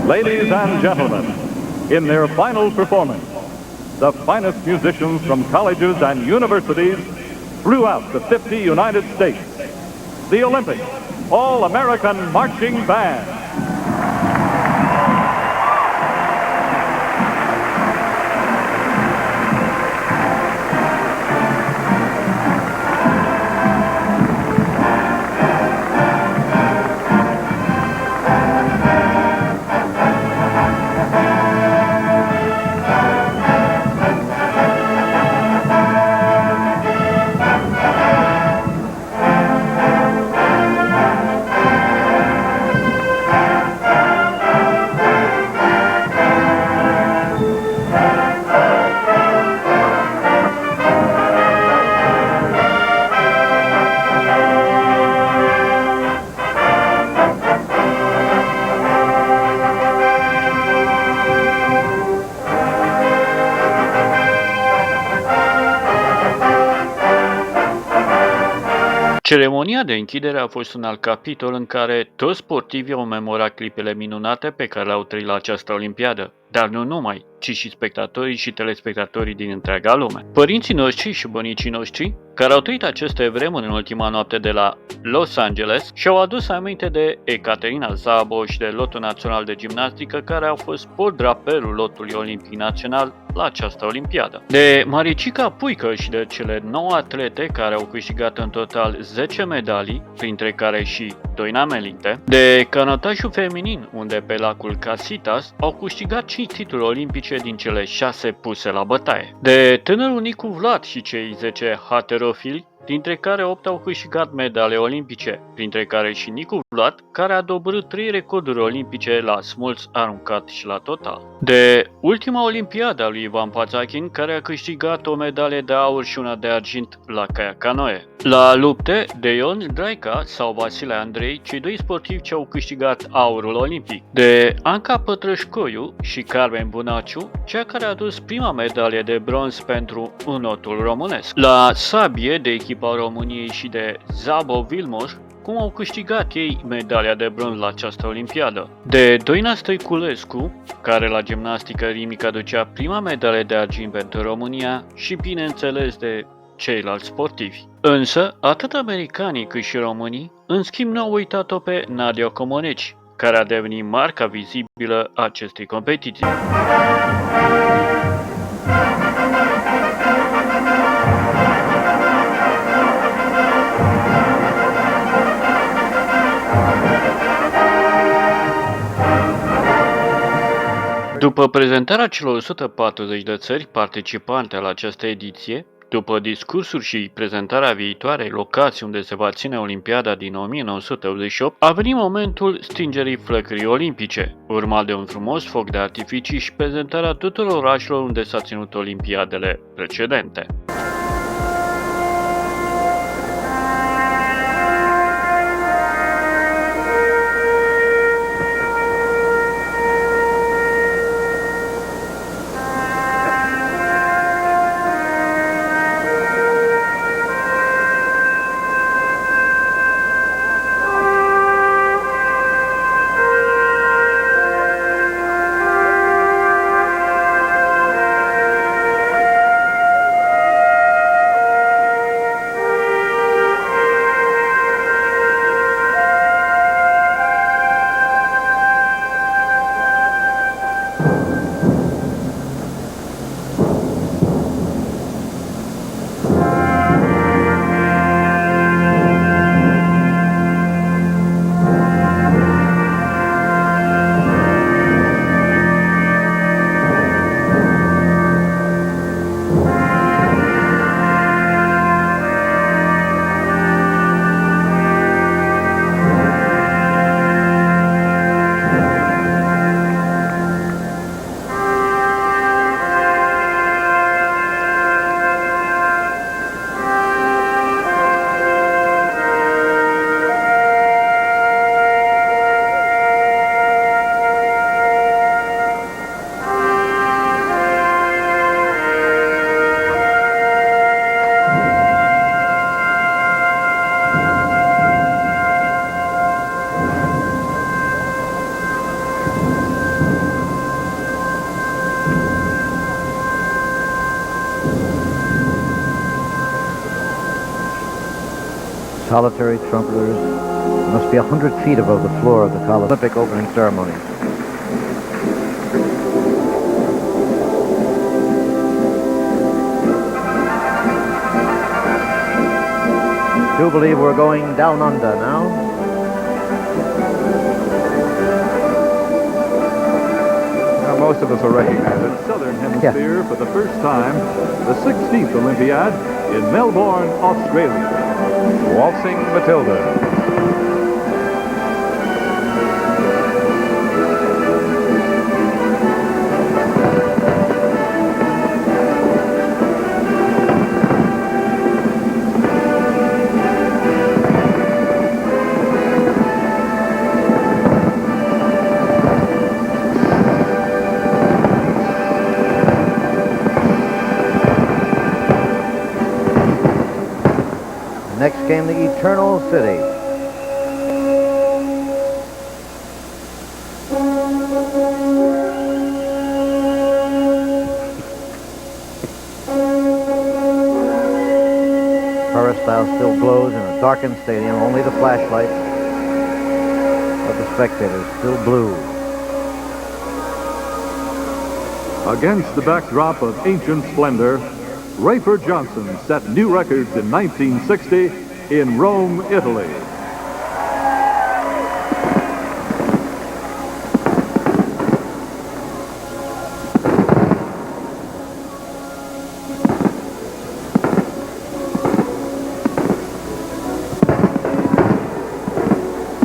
Ladies and gentlemen, in their final performance, the finest musicians from colleges and universities throughout the 50 United States, the Olympic All-American Marching Band. Ceremonia de închidere a fost un alt capitol în care toți sportivii au memorat clipele minunate pe care le-au trăit la această Olimpiadă, dar nu numai, ci și spectatorii și telespectatorii din întreaga lume. Părinții noștri și bunicii noștri, care au trăit aceste vremuri în ultima noapte de la Los Angeles, și-au adus aminte de Ecaterina Szabo și de lotul național de gimnastică, care au fost portdraperul lotului olimpic național la această Olimpiadă. De Maricica Puică și de cele 9 atlete care au câștigat în total 10 medalii, printre care și Doina Melinte, de canotajul feminin, unde pe lacul Casitas au câștigat 5 titluri olimpice din cele 6 puse la bătaie, de tânărul Nicu Vlad și cei 10 halterofili, dintre care 8 au câștigat medale olimpice, printre care și Nicu Vlad, care a dobărât 3 recorduri olimpice la smulț, aruncat și la total. De ultima Olimpiadă a lui Ivan Pațachin, care a câștigat o medalie de aur și una de argint la canoe. La lupte, de Ion Draica sau Vasile Andrei, cei 2 sportivi ce au câștigat aurul olimpic. De Anca Pătrășcoiu și Carmen Bunaciu, cea care a adus prima medalie de bronz pentru înotul românesc. La Sabie, de echipa României, și de Szabo Vilmos, cum au câștigat ei medalia de bronz la această Olimpiadă. De Doina Stăiculescu, care la gimnastică rimică aducea prima medalie de argint pentru România, și bineînțeles de ceilalți sportivi. Însă, atât americanii cât și românii, în schimb, n-au uitat-o pe Nadia Comaneci, care a devenit marca vizibilă a acestei competiții. După prezentarea celor 140 de țări participante la această ediție, după discursuri și prezentarea viitoarei locații unde se va ține Olimpiada din 1988, a venit momentul stingerii flăcării olimpice, urmat de un frumos foc de artificii și prezentarea tuturor orașelor unde s-a ținut Olimpiadele precedente. solitary trumpeters. Must be 100 feet above the floor of the Olympic opening ceremony. I do believe we're going down under now. Now most of us will recognize it. In the Southern Hemisphere for the first time, the 16th Olympiad in Melbourne, Australia. Waltzing Matilda. Next came the Eternal City. Peristyle still glows in a darkened stadium, only the flashlights of the spectators still blue. Against the backdrop of ancient splendor, R.F. Johnson set new records in 1960 in Rome, Italy.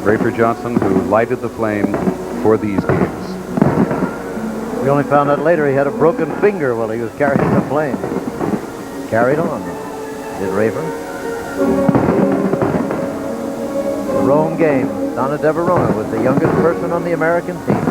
R.F. Johnson, who lighted the flame for these games. We only found out later he had a broken finger while he was carrying the flame. Carried on, did Rafer. The Rome Games. Donna De Verona was the youngest person on the American team.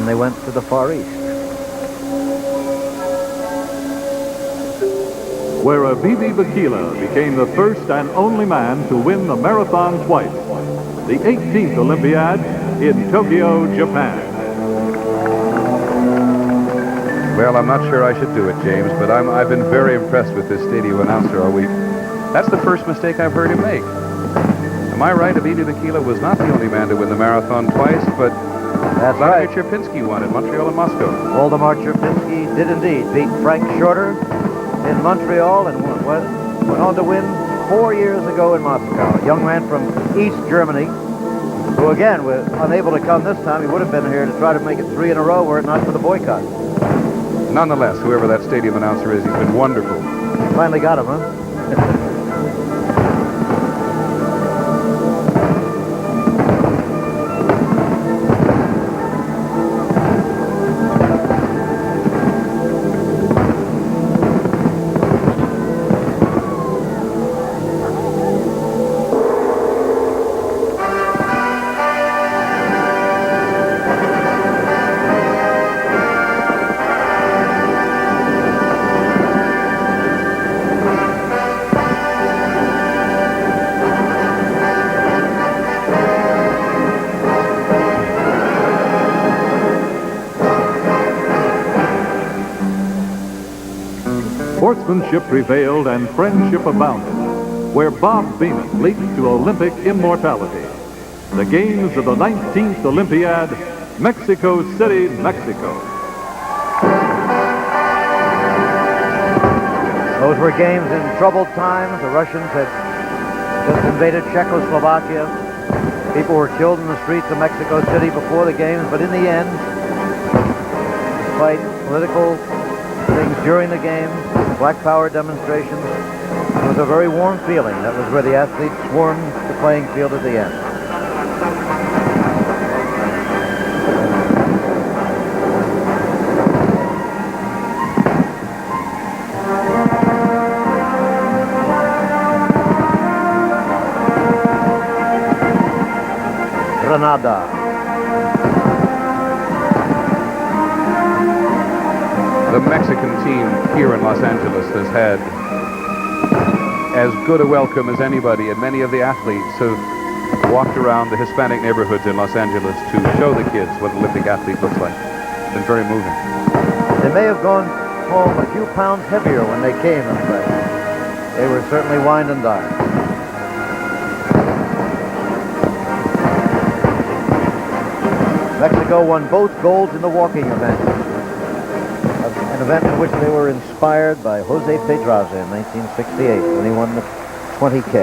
They went to the Far East, where Abibi Bikila became the first and only man to win the marathon twice, the 18th Olympiad in Tokyo, Japan. Well, I'm not sure I should do it, James, but I've been very impressed with this stadium announcer all week. That's the first mistake I've heard him make. Am I right? Abibi Bikila was not the only man to win the marathon twice, but that's Vladimir right. Cherpinsky won in Montreal and Moscow. Waldemar Cherpinsky did indeed beat Frank Shorter in Montreal and went on to win 4 years ago in Moscow. A young man from East Germany who, again, was unable to come this time. He would have been here to try to make it 3 in a row were it not for the boycott. Nonetheless, whoever that stadium announcer is, he's been wonderful. Finally got him, huh? Sportsmanship prevailed and friendship abounded, where Bob Beamon leaped to Olympic immortality. The games of the 19th Olympiad, Mexico City, Mexico. Those were games in troubled times. The Russians had just invaded Czechoslovakia. People were killed in the streets of Mexico City before the games, but in the end, despite political things during the games, Black Power demonstrations, it was a very warm feeling. That was where the athletes swarmed the playing field at the end. Granada. The Mexican team here in Los Angeles has had as good a welcome as anybody, and many of the athletes have walked around the Hispanic neighborhoods in Los Angeles to show the kids what an Olympic athlete looks like. It's been very moving. They may have gone home a few pounds heavier when they came, but they were certainly wined and dined. Mexico won both golds in the walking event, an event in which they were inspired by Jose Pedraza in 1968 when he won the 20K.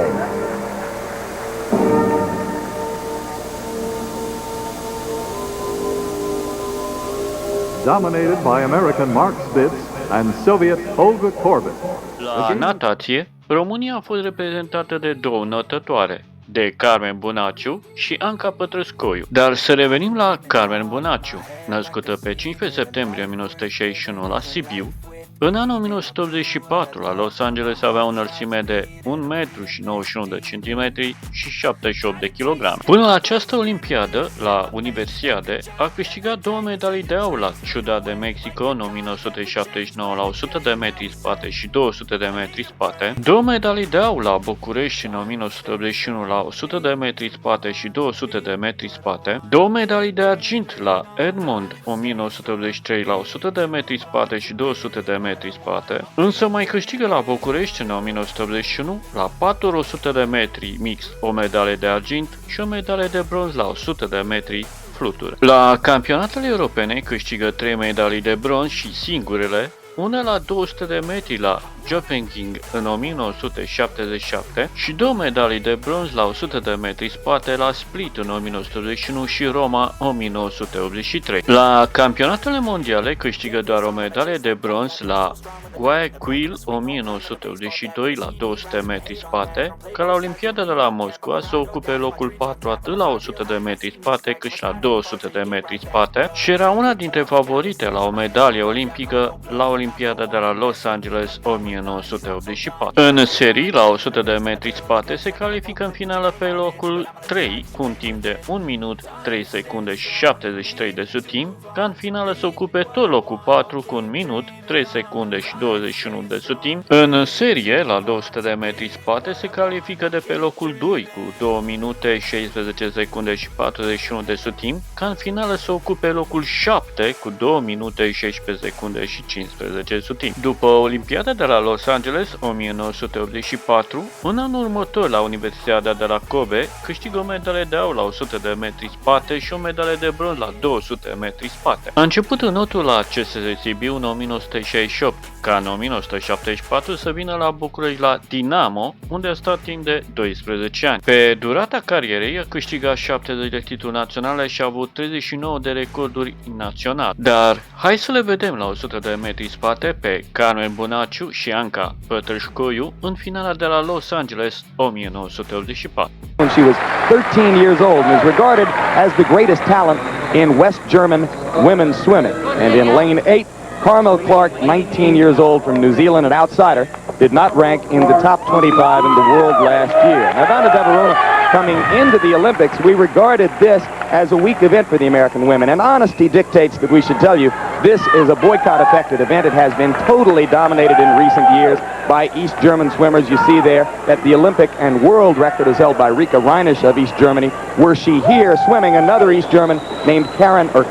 Dominated by American Mark Spitz and Soviet Olga Korbut. La natație, România a fost reprezentată de două notătoare, de Carmen Bunaciu și Anca Pătrășcoiu. Dar să revenim la Carmen Bunaciu, născută pe 15 septembrie 1961 la Sibiu. În anul 1984, la Los Angeles avea o înălțime de 1 metru și 91 de centimetri și 78 de kilograme. Până la această olimpiadă, la Universiade, a câștigat 2 medalii de aur la Ciudad de Mexico în 1979 la 100 de metri spate și 200 de metri spate, 2 medalii de aur la București în 1981 la 100 de metri spate și 200 de metri spate, 2 medalii de argint la Edmond 1983 la 100 de metri spate și 200 de metri spate, însă mai câștigă la București în 1981 la 400 de metri mix o medalie de argint și o medalie de bronz la 100 de metri flutură. La campionatele europene câștigă 3 medalii de bronz și singurele, una la 200 de metri la Joppinging în 1977 și 2 medalii de bronz la 100 de metri spate la Split în 1981 și Roma 1983. La campionatele mondiale câștigă doar o medalie de bronz la Guayaquil 1982 la 200 metri spate, ca la Olimpiada de la Moscova să ocupe locul 4 atât la 100 de metri spate cât și la 200 de metri spate și era una dintre favorite la o medalie olimpică la Olimpiada de la Los Angeles 1984. În serii, la 100 de metri spate, se califică în finală pe locul 3 cu un timp de 1 minut, 3 secunde și 73 de sutim, ca în finală să ocupe tot locul 4 cu 1 minut, 3 secunde și 21 de sutim. În serie, la 200 de metri spate, se califică de pe locul 2 cu 2 minute, 16 secunde și 41 de sutim, ca în finală să ocupe locul 7 cu 2 minute, 16 secunde și 15 sutim. După Olimpiada de la Los Angeles 1984, în anul următor la Universiada de la Kobe, câștigă o medalie de aur la 100 de metri spate și o medalie de bronz la 200 metri spate. A început înotul la CSS Sibiu în 1968, ca în 1974 să vină la București la Dinamo, unde a stat timp de 12 ani. Pe durata carierei a câștigat 70 de titluri naționale și a avut 39 de recorduri naționale. Dar hai să le vedem la 100 de metri spate pe Carmen Bunaciu și Anca Pătrășcoiu în finala de la Los Angeles 1984. When she was 13 years old and is regarded as the greatest talent in West German women's swimming. And in lane 8, Carmel Clark, 19 years old from New Zealand, an outsider, did not rank in the top 25 in the world last year. Now, Donna Deverona coming into the Olympics, we regarded this as a weak event for the American women, and honesty dictates that we should tell you this is a boycott-affected event. It has been totally dominated in recent years by East German swimmers. You see there that the Olympic and world record is held by Rika Reinisch of East Germany. Were she here swimming, another East German named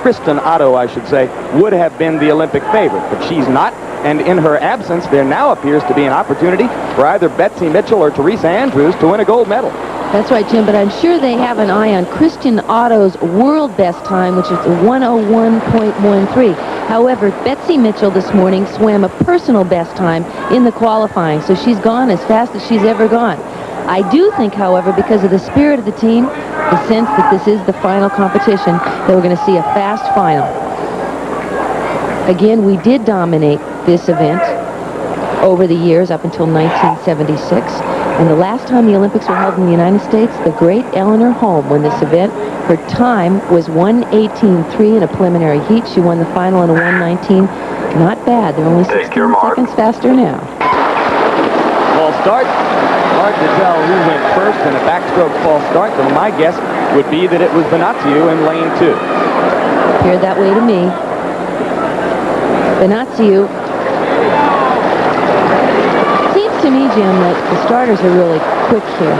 Kristen Otto, I should say, would have been the Olympic favorite, but she's not. And in her absence, there now appears to be an opportunity for either Betsy Mitchell or Teresa Andrews to win a gold medal. That's right, Jim, but I'm sure they have an eye on Christian Otto's world best time, which is 101.13. However, Betsy Mitchell this morning swam a personal best time in the qualifying, so she's gone as fast as she's ever gone. I do think, however, because of the spirit of the team, the sense that this is the final competition, that we're going to see a fast final. Again, we did dominate this event over the years up until 1976. And the last time the Olympics were held in the United States, the great Eleanor Holm won this event. Her time was 1:18.3 in a preliminary heat. She won the final in a 1:19. Not bad. They're only 16 seconds faster now. False start. Hard to tell who went first in a backstroke false start, but my guess would be that it was Natație in lane 2. Appeared that way to me. Natație. Seems to me, Jim, that the starters are really quick here.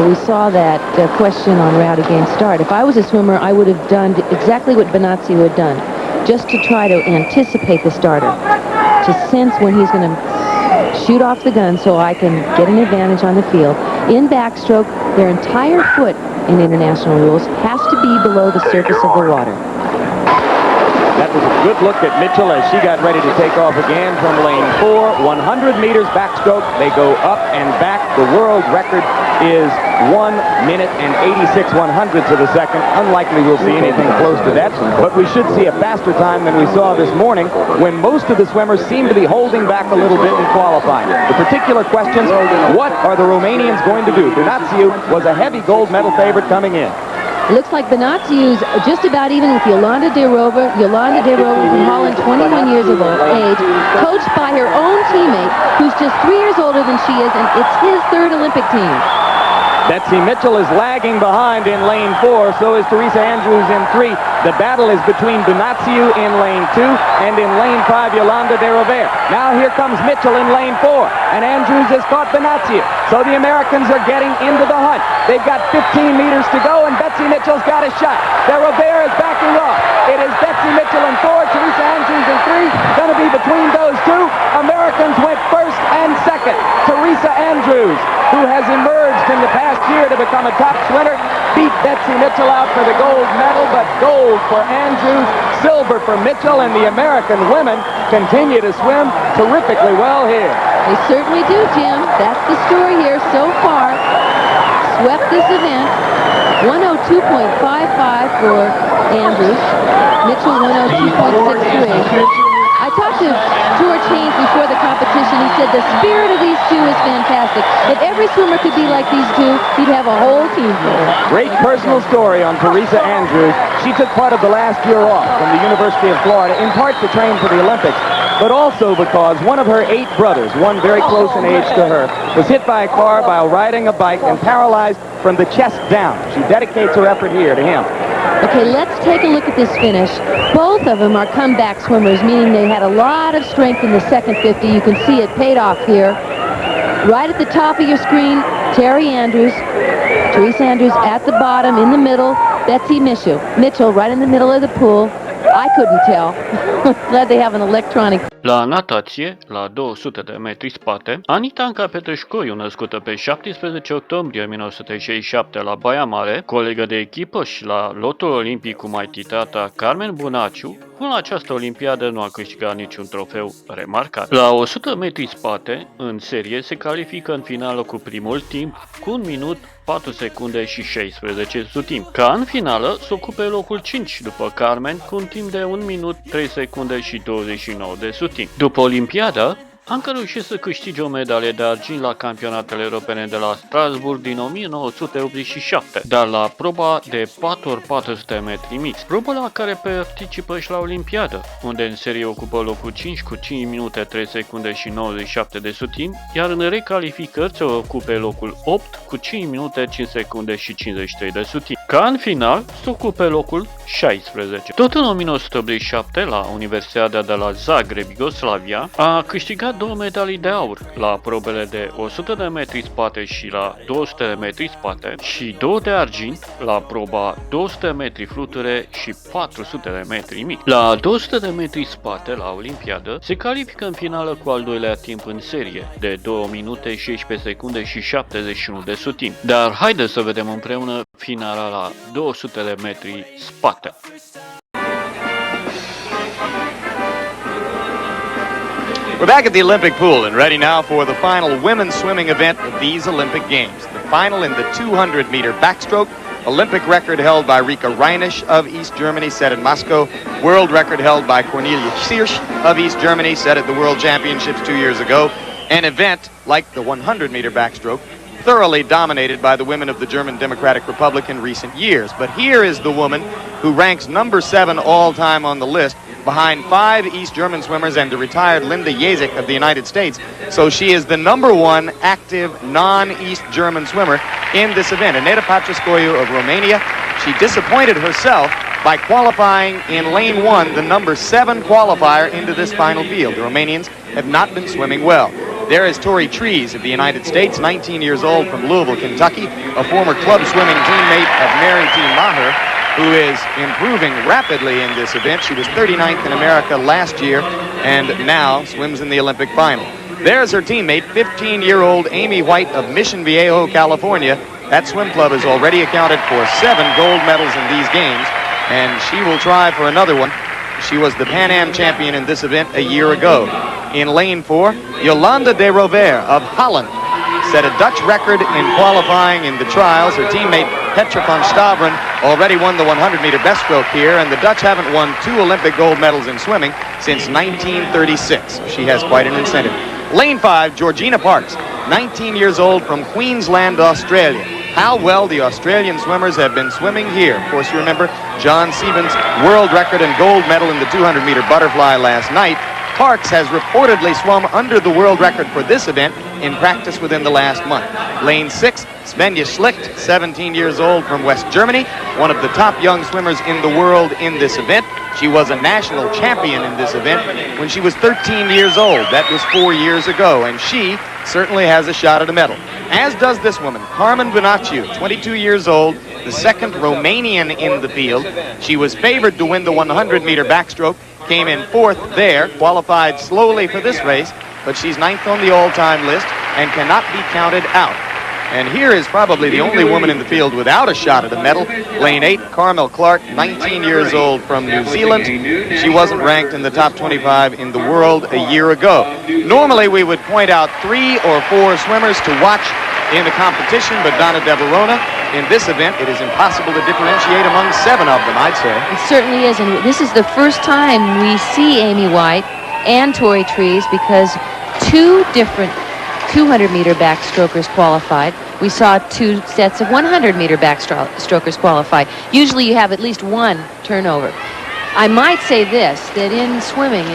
We saw that question on route against start. If I was a swimmer, I would have done exactly what Natație had done, just to try to anticipate the starter, to sense when he's going to shoot off the gun so I can get an advantage on the field. In backstroke, their entire foot in international rules has to be below the surface of the water. That was a good look at Mitchell as she got ready to take off again from lane 4. 100 meters backstroke. They go up and back. The world record is 1 minute and 86 100ths of a second. Unlikely we'll see anything close to that, but we should see a faster time than we saw this morning when most of the swimmers seem to be holding back a little bit in qualifying. The particular questions, what are the Romanians going to do? Natație was a heavy gold medal favorite coming in. It looks like Natațiu's just about even with Jolanda de Rover. Jolanda de Rover from Holland, 21 years of age, coached by her own teammate, who's just 3 years older than she is, and it's his 3rd Olympic team. Betsy Mitchell is lagging behind in lane 4, so is Teresa Andrews in 3. The battle is between Natație in lane 2 and in lane 5 Jolanda de Rover. Now here comes Mitchell in lane 4, and Andrews has caught Natație. So the Americans are getting into the hunt. They've got 15 meters to go, and Betsy Mitchell's got a shot. De Rover is backing off. It is Betsy Mitchell in 4, Teresa Andrews in 3. Going to be between those two. Americans went 1st and 2nd. Teresa Andrews, who has emerged in the past year to become a top swimmer, beat Betsy Mitchell out for the gold medal, but gold for Andrews, silver for Mitchell, and the American women continue to swim terrifically well here. They certainly do, Jim. That's the story here so far. Swept this event. 102.55 for Andrews. Mitchell 102.63. I talked to George Haynes before the competition. He said the spirit of these two is fantastic. If every swimmer could be like these two, he'd have a whole team full. Great personal story on Teresa Andrews. She took part of the last year off from the University of Florida, in part to train for the Olympics, but also because one of her 8 brothers, one very close in age to her, was hit by a car while riding a bike and paralyzed from the chest down. She dedicates her effort here to him. Okay, let's take a look at this finish. Both of them are comeback swimmers, meaning they had a lot of strength in the second 50. You can see it paid off here. Right at the top of your screen, Teresa Andrews at the bottom, in the middle, Betsy Mitchell right in the middle of the pool. I couldn't tell. Glad they have an electronic. La natație, la 200 de metri spate, Anca Pătrășcoiu, născută pe 17 octombrie 1967 la Baia Mare, colegă de echipă și la lotul olimpic cu mai titata Carmen Bunaciu, până la această olimpiadă nu a câștigat niciun trofeu remarcat. La 100 metri spate, în serie, se califică în finală cu primul timp, cu 1 minut 4 secunde și 16 sutimi. Ca în finală, se ocupe locul 5 după Carmen cu un timp de 1 minut 3 secunde și 29 de sutimi. După Olimpiada, Anca reușit să câștige o medalie de argint la campionatele europene de la Strasbourg din 1987, dar la proba de 4x400 metri mix, proba la care participă și la Olimpiadă, unde în serie ocupă locul 5 cu 5 minute 3 secunde și 97 de sutimi, iar în recalificări se ocupe locul 8 cu 5 minute 5 secunde și 53 de sutimi. Ca în final, se ocupe locul 16. Tot în 1987, la Universiada de la Zagreb, Iugoslavia, a câștigat 2 medalii de aur la probele de 100 de metri spate și la 200 de metri spate și 2 de argint la proba 200 de metri fluture și 400 de metri mic. La 200 de metri spate la Olimpiadă se califică în finală cu al doilea timp în serie de 2 minute 16 secunde și 71 de sutimi. Dar haideți să vedem împreună finala la 200 de metri spate. We're back at the Olympic pool and ready now for the final women's swimming event of these Olympic Games. The final in the 200-meter backstroke. Olympic record held by Rika Reinisch of East Germany, set in Moscow. World record held by Corneliu Ion of East Germany, set at the World Championships 2 years ago. An event, like the 100-meter backstroke, thoroughly dominated by the women of the German Democratic Republic in recent years. But here is the woman who ranks number 7 all-time on the list, behind 5 East German swimmers and the retired Linda Jezik of the United States. So she is the #1 active non-East German swimmer in this event. Anca Pătrășcoiu of Romania, she disappointed herself by qualifying in lane 1, the #7 qualifier into this final field. The Romanians have not been swimming well. There is Tori Trees of the United States, 19 years old, from Louisville, Kentucky, a former club swimming teammate of Mary T. Maher, who is improving rapidly in this event. She was 39th in America last year and now swims in the Olympic final. There's her teammate, 15-year-old Amy White of Mission Viejo, California. That swim club has already accounted for 7 gold medals in these games, and she will try for another one. She was the Pan Am champion in this event a year ago. In lane 4, Jolanda de Rovere of Holland set a Dutch record in qualifying in the trials. Her teammate Petra van Staveren already won the 100-meter breaststroke here, and the Dutch haven't won 2 Olympic gold medals in swimming since 1936. She has quite an incentive. Lane 5, Georgina Parks, 19 years old, from Queensland, Australia. How well the Australian swimmers have been swimming here. Of course, you remember John Stevens' world record and gold medal in the 200-meter butterfly last night. Parks has reportedly swum under the world record for this event in practice within the last month. Lane 6, Svenja Schlicht, 17 years old, from West Germany, one of the top young swimmers in the world in this event. She was a national champion in this event when she was 13 years old. That was 4 years ago, and she certainly has a shot at a medal. As does this woman, Carmen Benaciu, 22 years old, the second Romanian in the field. She was favored to win the 100-meter backstroke, came in 4th there, qualified slowly for this race, but she's 9th on the all-time list and cannot be counted out. And here is probably the only woman in the field without a shot at a medal. Lane 8, Carmel Clark, 19 years old, from New Zealand. She wasn't ranked in the top 25 in the world a year ago. Normally we would point out 3 or 4 swimmers to watch in the competition, but Donna De Verona, in this event, it is impossible to differentiate among 7 of them, I'd say. It certainly is, and this is the first time we see Amy White and Tori Trees, because 2 different 200-meter backstrokers qualified. We saw 2 sets of 100-meter backstrokers qualify. Usually you have at least 1 turnover. I might say this, that in swimming,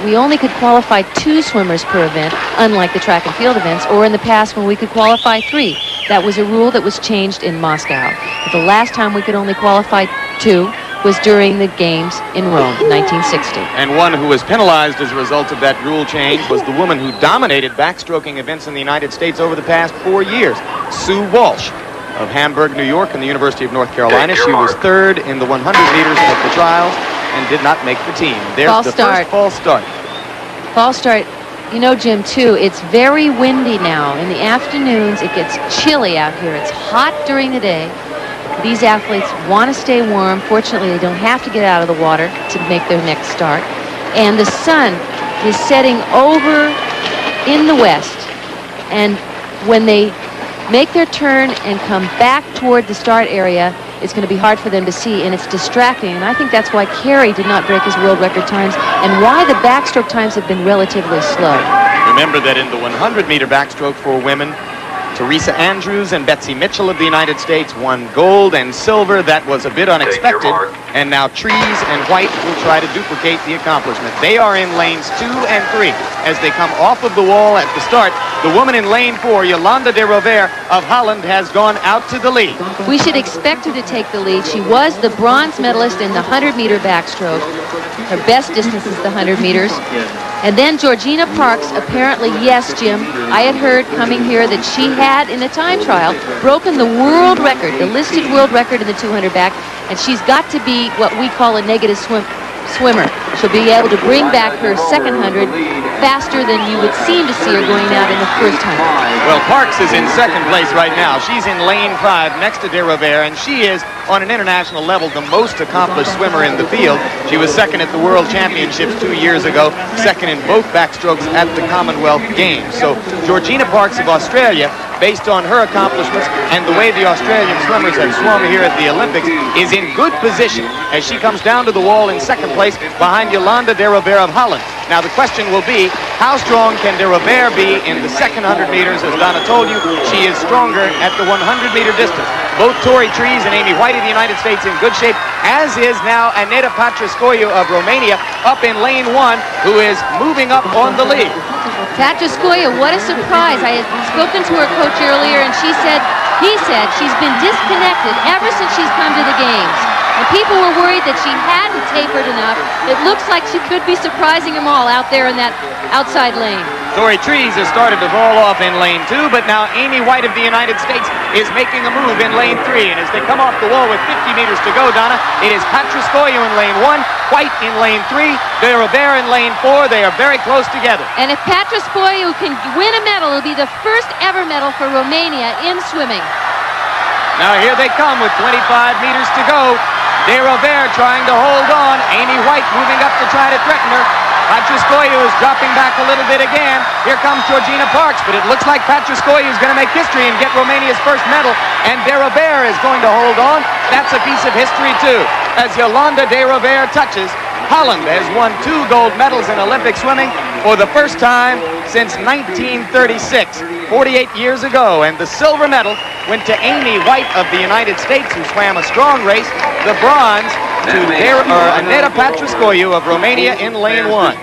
we only could qualify 2 swimmers per event, unlike the track and field events, or in the past when we could qualify 3. That was a rule that was changed in Moscow. But the last time we could only qualify 2 was during the games in Rome, 1960. And one who was penalized as a result of that rule change was the woman who dominated backstroking events in the United States over the past 4 years, Sue Walsh of Hamburg, New York, and the University of North Carolina. She was 3rd in the 100 meters at the trials and did not make the team. There's the first false start. False start. You know, Jim, too, it's very windy now. In the afternoons, it gets chilly out here. It's hot during the day. These athletes want to stay warm. Fortunately, they don't have to get out of the water to make their next start. And the sun is setting over in the west. And when they make their turn and come back toward the start area, it's going to be hard for them to see, and it's distracting. And I think that's why Carey did not break his world record times and why the backstroke times have been relatively slow. Remember that in the 100-meter backstroke for women, Teresa Andrews and Betsy Mitchell of the United States won gold and silver. That was a bit unexpected. And now Trees and White will try to duplicate the accomplishment. They are in lanes 2 and 3 as they come off of the wall at the start. The woman in lane 4, Jolanda de Rovere of Holland, has gone out to the lead. We should expect her to take the lead. She was the bronze medalist in the 100-meter backstroke. Her best distance is the 100 meters. And then Georgina Parks, apparently, yes, Jim, I had heard coming here that she had, in a time trial, broken the world record, the listed world record in the 200 back, and she's got to be what we call a negative swimmer. She'll be able to bring back her second 100 faster than you would seem to see her going out in the first 100. Well, Parks is in second place right now. She's in lane 5 next to de Rovere, and she is, on an international level, the most accomplished swimmer in the field. She was second at the World Championships 2 years ago, second in both backstrokes at the Commonwealth Games. So Georgina Parks of Australia, based on her accomplishments and the way the Australian swimmers have swum here at the Olympics, is in good position as she comes down to the wall in second place behind Jolanda de Rovere of Holland. Now the question will be, how strong can de Rovere be in the second 100 meters? As Donna told you, she is stronger at the 100-meter distance. Both Tori Trees and Amy White of the United States in good shape, as is now Anca Pătrășcoiu of Romania up in lane 1, who is moving up on the lead. Pătrășcoiu, what a surprise. I had spoken to her coach earlier and he said she's been disconnected ever since she's come to the games. And people were worried that she hadn't tapered enough. It looks like she could be surprising them all out there in that outside lane. Tori Trees has started to fall off in lane 2, but now Amy White of the United States is making a move in lane 3. And as they come off the wall with 50 meters to go, Donna, it is Pătrășcoiu in lane 1, White in lane 3, de Rovere in lane 4. They are very close together. And if Pătrășcoiu can win a medal, it'll be the first ever medal for Romania in swimming. Now here they come with 25 meters to go. De Rovere trying to hold on. Amy White moving up to try to threaten her. Pătrășcoiu is dropping back a little bit again. Here comes Georgina Parks, but it looks like Pătrășcoiu is going to make history and get Romania's first medal, and de Rovere is going to hold on. That's a piece of history too. As Yolanda de Rovere touches, Holland has won 2 gold medals in Olympic swimming for the first time since 1936, 48 years ago, and the silver medal went to Amy White of the United States, who swam a strong race. The bronze to Anca Pătrășcoiu of Romania in lane 1.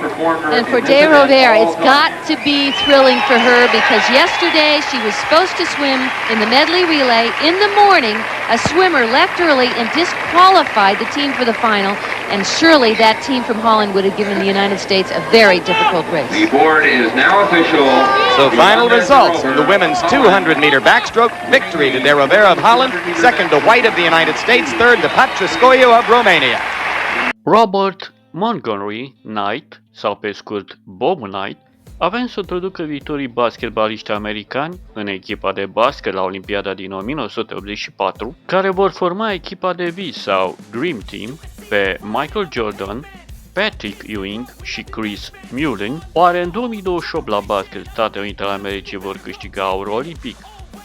And for de Rovere, it's got to be thrilling for her because yesterday she was supposed to swim in the medley relay. In the morning, a swimmer left early and disqualified the team for the final, and surely that team from Holland would have given the United States a very difficult race. The board is now official. So final results in the women's 200-meter backstroke, victory to de Rovere of Holland, second to White of the United States, third to Pătrășcoiu of Romania. Robert Montgomery Knight, sau pe scurt Bob Knight, avem să introducă viitorii basketbaliști americani în echipa de basket la Olimpiada din 1984, care vor forma echipa de vis sau Dream Team pe Michael Jordan, Patrick Ewing și Chris Mullin. Oare în 2028 la basket Statele Unite ale Americii vor câștiga aur olimpic?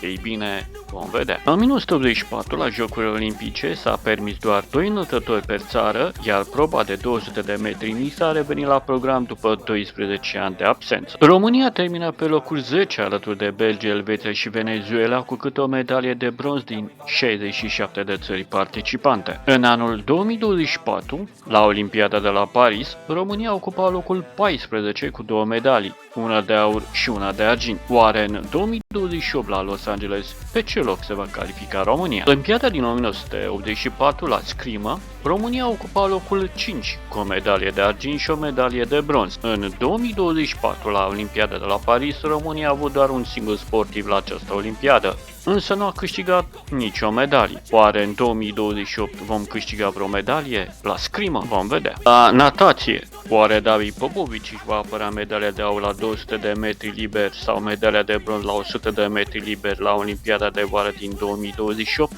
Ei bine, vom vedea. În 1984, la Jocurile Olimpice, s-a permis doar 2 înălțători pe țară, iar proba de 200 de metri mixtă a revenit la program după 12 ani de absență. România termină pe locul 10 alături de Belgia, Elveția și Venezuela cu câte o medalie de bronz din 67 de țări participante. În anul 2024, la Olimpiada de la Paris, România ocupa locul 14 cu 2 medalii, una de aur și una de argint. Oare în 2028 la Los Angeles, pe ce loc se va califica România? Olimpiada din 1984 la Scrimă, România ocupa locul 5 cu o medalie de argint și o medalie de bronz. În 2024 la Olimpiada de la Paris, România a avut doar un singur sportiv la această Olimpiadă, însă nu a câștigat nicio medalie. Oare în 2028 vom câștiga vreo medalie? La Scrimă vom vedea. La natație, oare David Popovici își va apăra medalia de aur la 200 de metri liber sau medalia de bronz la 100 de metri liber la Olimpiada de vară din 2028?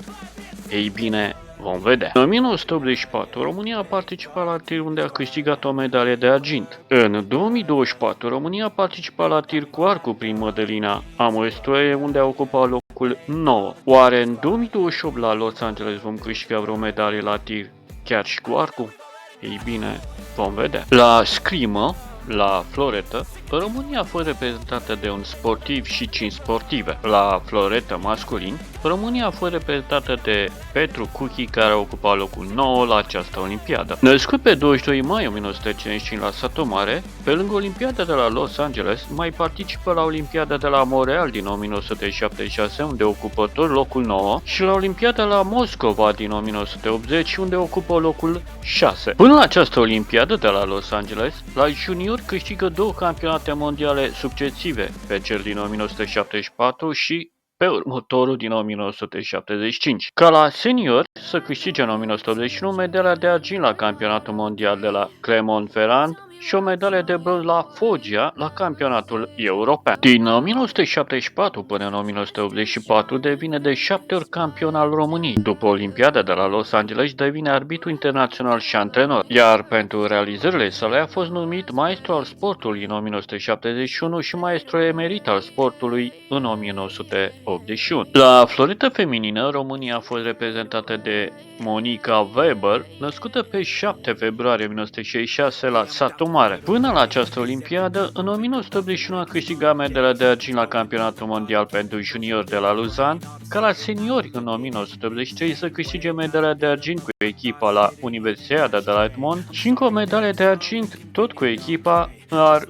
Ei bine, vom vedea. În 1984, România a participat la tir unde a câștigat o medalie de argint. În 2024, România a participat la tir cu arcul prin Mădălina Amoestroie, unde a ocupat locul 9. Oare în 2028 la Los Angeles vom câștiga vreo medalie la tir chiar și cu arcul? Ei bine, vom vedea. La Scrimă, la Floretă, România a fost reprezentată de un sportiv și 5 sportive. La Floretă masculin, România a fost reprezentată de Petru Kuki, care a ocupat locul 9 la această olimpiadă. Născut pe 22 mai 1955 la Satul Mare, pe lângă Olimpiada de la Los Angeles, mai participă la Olimpiada de la Montreal din 1976, unde ocupă tot locul 9, și la Olimpiada la Moscova din 1980, unde ocupă locul 6. Până la această Olimpiadă de la Los Angeles, la junior câștigă 2 campionate mondiale succesive, pe cel din 1974 și pe următorul din 1975. Ca la senior să câștige în 1981 medalia de argint la campionatul mondial de la Clermont-Ferrand și o medalie de bronz la Foggia la campionatul european. Din 1974 până în 1984 devine de 7 ori campion al României. După Olimpiada de la Los Angeles devine arbitru internațional și antrenor, iar pentru realizările sale a fost numit maestru al sportului în 1971 și maestru emerit al sportului în 1981. La floretă feminină, România a fost reprezentată de Monica Weber, născută pe 7 februarie 1966 la Satul mare. Până la această olimpiadă, în 1981 a câștigat medalia de argint la campionatul mondial pentru juniori de la Lausanne, ca la seniori în 1983 să câștige medalia de argint cu echipa la Universiada de la Edmond și încă o medalie de argint tot cu echipa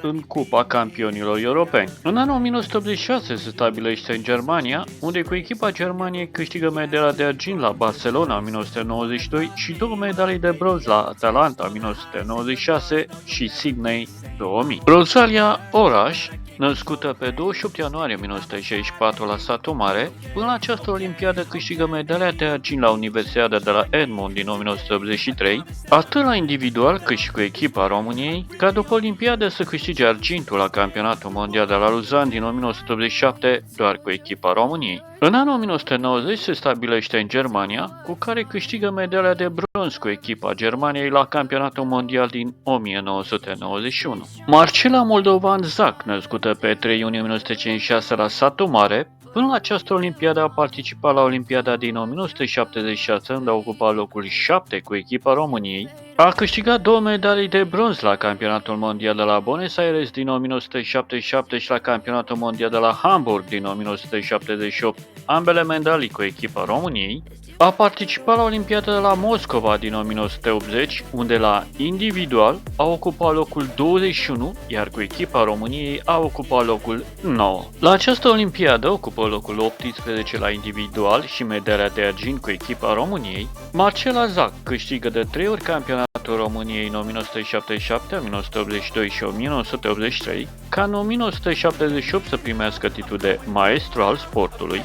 în Cupa Campionilor Europeni. În anul 1986 se stabilește în Germania, unde cu echipa Germaniei câștigă medalia de argint la Barcelona 1992 și 2 medalii de bronz la Atalanta 1996 și Sydney 2000. Rosalia Oraș, născută pe 28 ianuarie 1964 la satul Mare, până la această olimpiadă câștigă medalia de argint la Universiada de la Edmond din 1983, atât la individual cât și cu echipa României, ca după olimpiadă să câștige argintul la campionatul mondial de la Lausanne din 1987 doar cu echipa României. În anul 1990 se stabilește în Germania, cu care câștigă medalia de bronz cu echipa Germaniei la campionatul mondial din 1991. Marcela Moldovan Zac, născută pe 3 iunie 1956 la satul Mare, până la această olimpiadă a participat la Olimpiada din 1976, unde a ocupat locul 7 cu echipa României. A câștigat 2 medalii de bronz la campionatul mondial de la Buenos Aires din 1977 și la campionatul mondial de la Hamburg din 1978, ambele medalii cu echipa României. A participat la Olimpiada de la Moscova din 1980, unde la individual a ocupat locul 21, iar cu echipa României a ocupat locul 9. La această Olimpiadă ocupă locul 18 la individual și medalia de argint cu echipa României. Marcela Zac câștigă de 3 ori campionatul României în 1977, 1982 și 1983, ca în 1978 să primească titlul de maestru al sportului,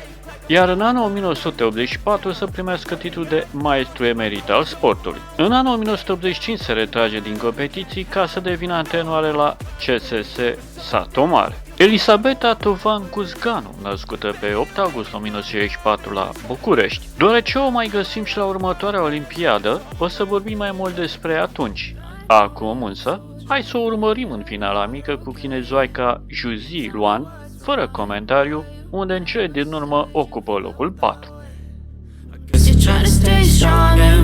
iar în anul 1984 să primească titlul de maestru emerit al sportului. În anul 1985 se retrage din competiții ca să devină antrenoare la CSS Satul Mare. Elisabeta Tufan-Guzganu, născută pe 8 august 1964 la București. Deoarece o mai găsim și la următoarea olimpiadă, o să vorbim mai mult despre atunci. Acum însă, hai să o urmărim în finala mică cu chinezoaica Juzi Luan, fără comentariu, unde în cele din urmă ocupă locul 4. Secret style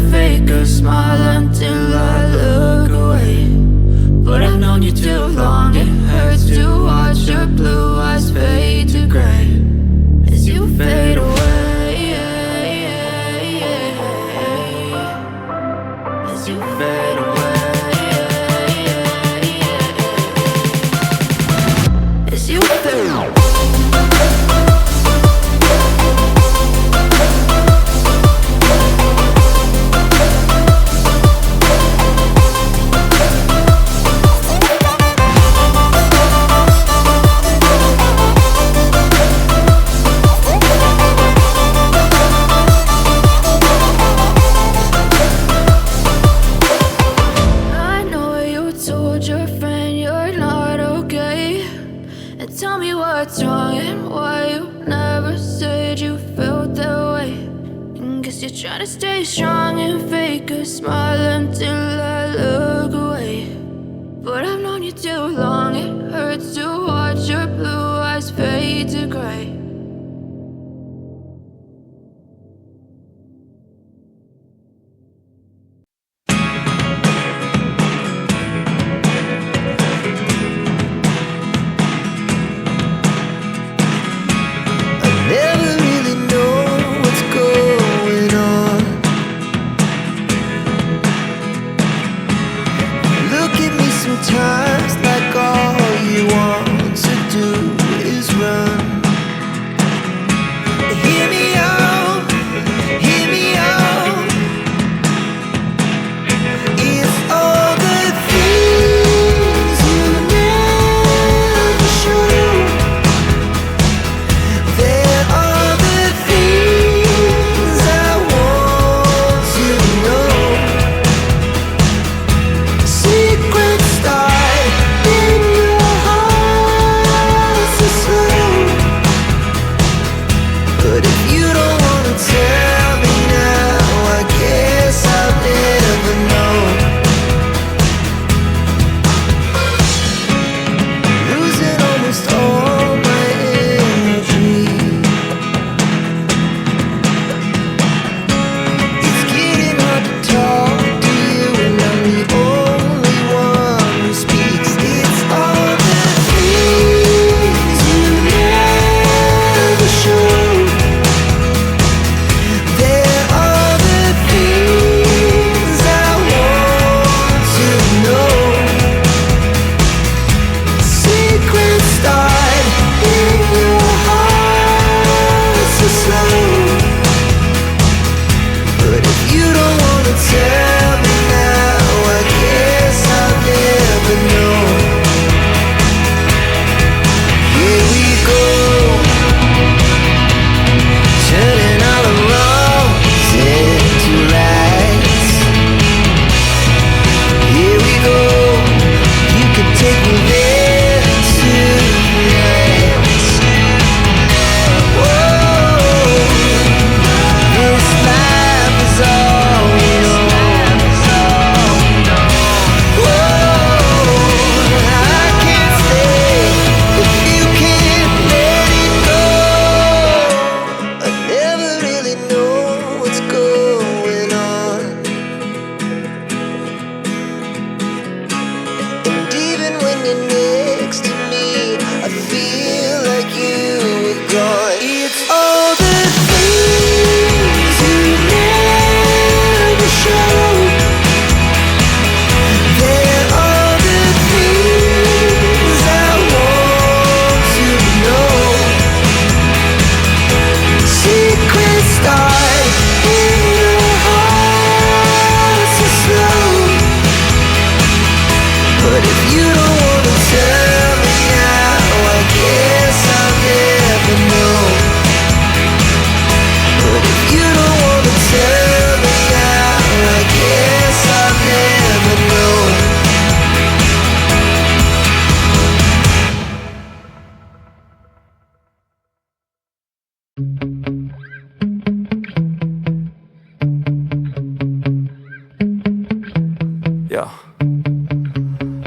Yeah.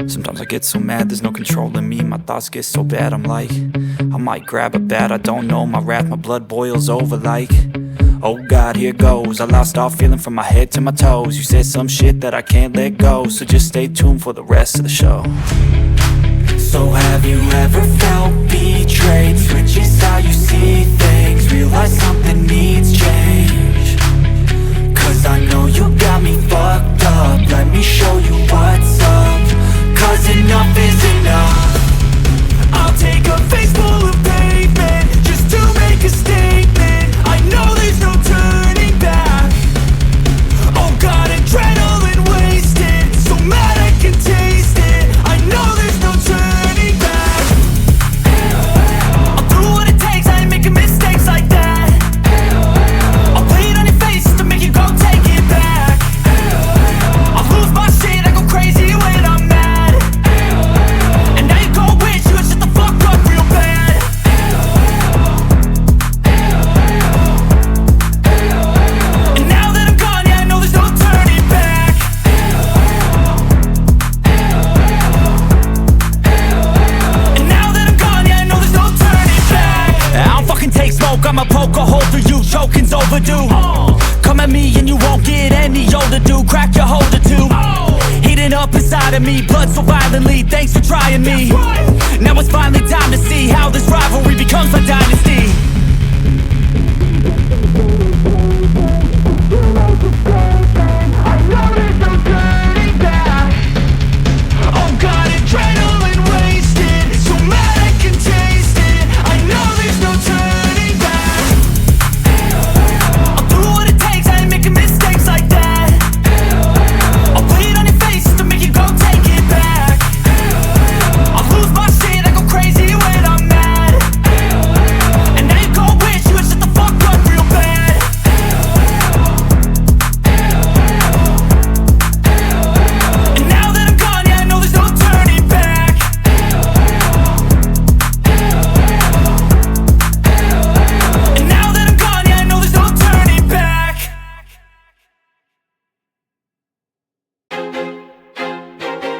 Sometimes I get so mad, there's no controlling me. My thoughts get so bad, I'm like, I might grab a bat, I don't know. My wrath, my blood boils over like, oh God, here goes. I lost all feeling from my head to my toes. You said some shit that I can't let go, so just stay tuned for the rest of the show. So have you ever felt betrayed? Switches how you see things, realize something needs change. Cause I know you got me fucked up, let me show you what's up. Cause enough is enough. I'll take a face full of pavement just to make a statement. I know there's no turning back. Oh God, adrenaline wasted, so mad I can taste it. I know there's no turning back. I'll do what it takes, I ain't making mistakes like that. I'll play it on your face to make you go take it back. I'll lose my shit, I go crazy when I'm mad. I'ma poke a hole through you, choking's overdue. Come at me and you won't get any older, dude. Crack your holder too. Heating up inside of me, blood so violently. Thanks for trying me. Now it's finally time to see how this rivalry becomes a dynasty. I know there's no turning back. Oh God, adrenaline wasted, so mad I can taste it. I know there's no turning.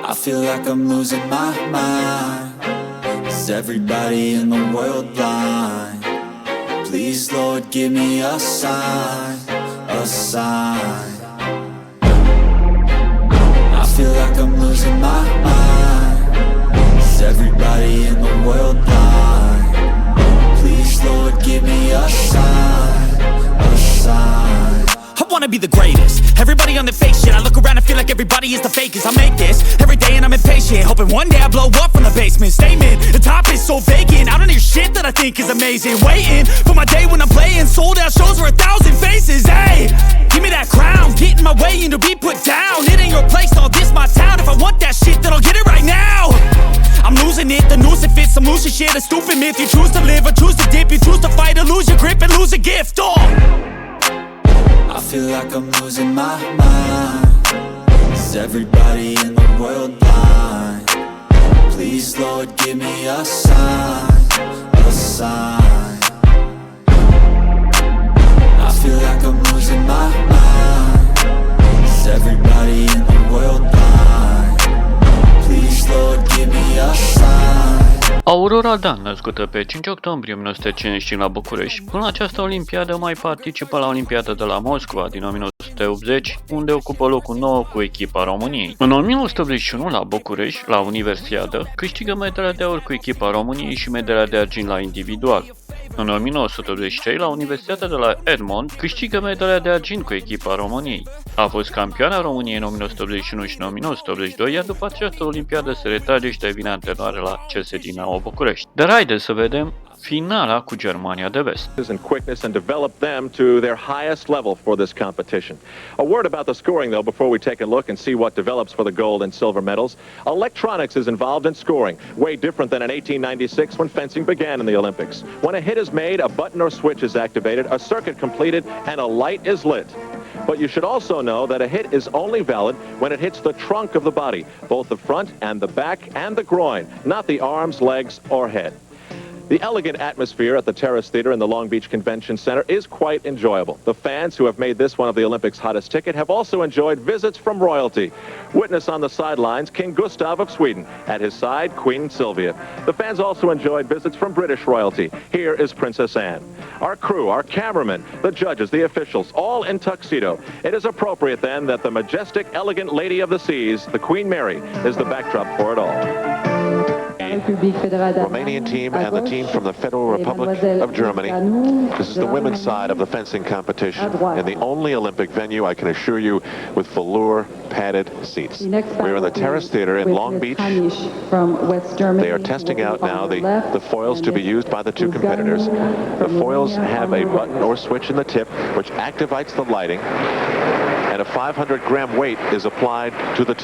I feel like I'm losing my mind. Is everybody in the world blind? Please, Lord, give me a sign, a sign. I feel like I'm losing my mind. Is everybody in the world blind? Please, Lord, give me a sign, a sign. I wanna be the greatest. Everybody on the fake shit. I look around and feel like everybody is the fakest. I make this every day and I'm impatient, hoping one day I blow up from the basement. Statement, the top is so vacant. I don't hear shit that I think is amazing. Waiting for my day when I'm playing sold out shows for 1,000 faces. Hey, give me that crown, get in my way and to be put down. It ain't your place, all this my town. If I want that shit, then I'll get it right now. I'm losing it, the noose it fits, some losing shit, a stupid myth. You choose to live or choose to dip, you choose to fight or lose your grip and lose a gift. I feel like I'm losing my mind. Is everybody in the world blind? Please, Lord, give me a sign, a sign. I feel like I'm losing my mind. Is everybody in the world blind? Please, Lord, give me a sign. Aurora Dan, născută pe 5 octombrie 1955 la București, până la această olimpiadă mai participă la Olimpiada de la Moscova din 1980, unde ocupă locul 9 cu echipa României. În 1981 la București, la Universiadă, câștigă medalia de aur cu echipa României și medalia de argint la individual. În 1983, la Universitatea de la Edmond, câștigă medalia de argint cu echipa României. A fost campioana României în 1981 și 1982, iar după această olimpiadă se retrage și devine antrenoare la CS Dinamo București. Dar haideți să vedem finala cu Germania de Vest. And quickness and develop them to their highest level for this competition. A word about the scoring though before we take a look and see what develops for the gold and silver medals. Electronics is involved in scoring, way different than in 1896 when fencing began in the Olympics. When a hit is made, a button or switch is activated, a circuit completed, and a light is lit. But you should also know that a hit is only valid when it hits the trunk of the body, both the front and the back and the groin, not the arms, legs, or head. The elegant atmosphere at the Terrace Theater in the Long Beach Convention Center is quite enjoyable. The fans who have made this one of the Olympics' hottest ticket have also enjoyed visits from royalty. Witness on the sidelines, King Gustav of Sweden. At his side, Queen Sylvia. The fans also enjoyed visits from British royalty. Here is Princess Anne. Our crew, our cameramen, the judges, the officials, all in tuxedo. It is appropriate then that the majestic, elegant Lady of the Seas, the Queen Mary, is the backdrop for it all. Romanian team and the team from the Federal Republic of Germany. This is the women's side of the fencing competition in the only Olympic venue, I can assure you, with velour padded seats. We're in the Terrace Theater in Long Beach. They are testing out now the foils to be used by the two competitors. The foils have a button or switch in the tip which activates the lighting, and a 500-gram weight is applied to the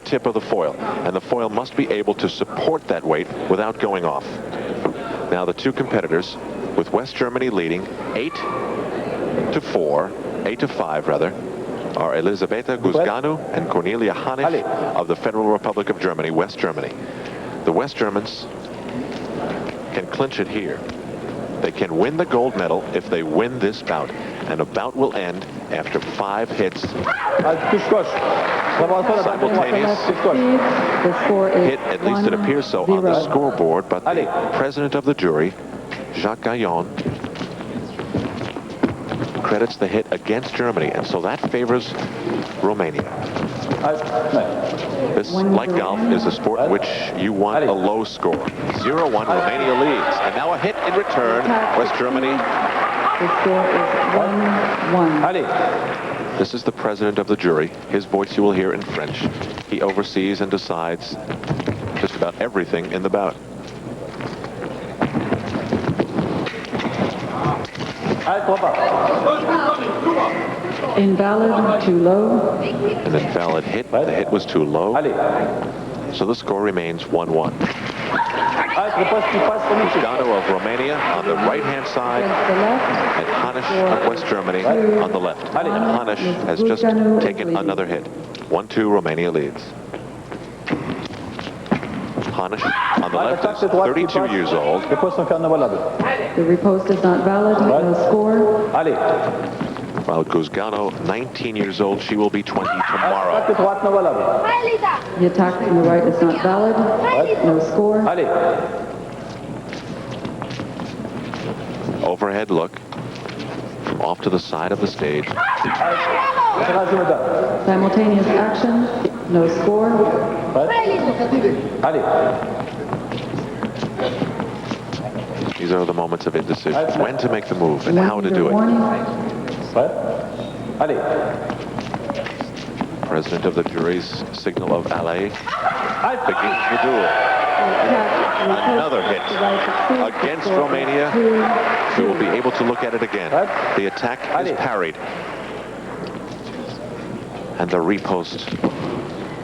tip of the foil, and the foil must be able to support that weight without going off. Now the two competitors, with West Germany leading 8-5 rather, are Elisabeta Tufan-Guzganu and Corneliu Ion of the Federal Republic of Germany, West Germany. The West Germans can clinch it here. They can win the gold medal if they win this bout, and a bout will end after 5 hits. Simultaneous hit, at least it appears so on the scoreboard, but the president of the jury, Jacques Gaillon, credits the hit against Germany, and so that favors Romania. This, like golf, is a sport in which you want a low score. 0-1, Romania leads, and now a hit in return, West Germany. The score is 1-1. This is the president of the jury. His voice you will hear in French. He oversees and decides just about everything in the bout. Invalid, too low. An invalid hit. The hit was too low. So the score remains 1-1. Guzganu of Romania on the right-hand side, and Hanisch of West Germany on the left. And Hanisch has just taken another hit. 1-2, Romania leads. Hanisch on the left is 32 years old. The riposte is not valid, no score. While Guzganu, 19 years old, she will be 20 tomorrow. The attack from the right is not valid, no score. Overhead look from off to the side of the stage. Simultaneous action, no score. These are the moments of indecision. When to make the move and how to do it. President of the jury's signal of allez begins the duel. Another hit against Romania. We will be able to look at it again. The attack is parried. And the riposte,